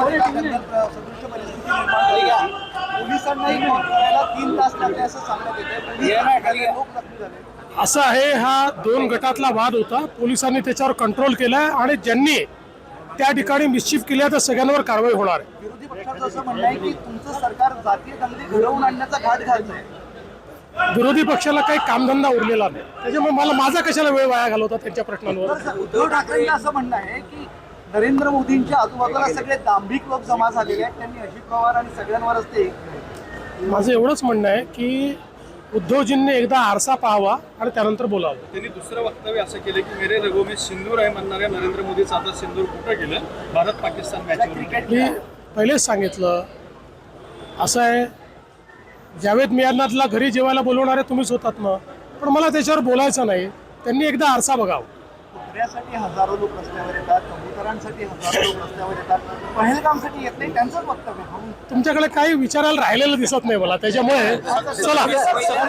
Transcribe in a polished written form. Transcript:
सदृश्य परिस्थिती निर्माण झाली. पोलिसांनाही करायला 3 तास लागले असं सांगण्यात येते. लोक जखमी झाले. असं आहे, हा 2 गटातला वाद होता. पोलिसांनी त्याच्यावर कंट्रोल केलाय आणि ज्यांनी त्या ठिकाणी मिस्चिफ केल्या तर सगळ्यांवर कारवाई होणार आहे. विरोधी पक्षाचं असं म्हणणं आहे की तुमचं सरकार जातीय दंगली घडवून आणण्याचा घाट घालतंय. विरोधी पक्षाला काही कामधंदा उरलेला नाही, त्याच्यामुळे मला माझा कशाला वेळ वाया घालवता त्यांच्या प्रश्नांवर. उद्धव ठाकरेंचं असं म्हणणं आहे की नरेंद्र मोदींच्या आजूबाजूला सगळे दांभिक लोक जमा झालेले आहेत. त्यांनी अजित पवार आणि सगळ्यांवरच ते. माझं एवढंच म्हणणं आहे की उद्धवजींनी एकदा आरसा पाहावा आणि त्यानंतर बोलावं. त्यांनी दुसरं वक्तव्य असं केलं की मेरे रगों में सिंदूर आहे म्हणणाऱ्या नरेंद्र मोदीचं आता सिंदूर कुठं गेलं भारत पाकिस्तान मॅचवर. मी पहिलेच सांगितलं, असं आहे, जावेद मियाँला घरी जेवायला बोलवणारे तुम्हीच होतात ना, पण मला त्याच्यावर बोलायचं नाही. त्यांनी एकदा आरसा बघावं. कुत्र्यासाठी हजारो लोक रस्त्यावर येतात, कबुतरांसाठी हजारो लोक रस्त्यावर येतात, पहलगामसाठी येत नाही, त्यांचंच वक्तव्य. तुमच्याकडे काही विचारायला राहिलेलं दिसत नाही मला, त्याच्यामुळे चला.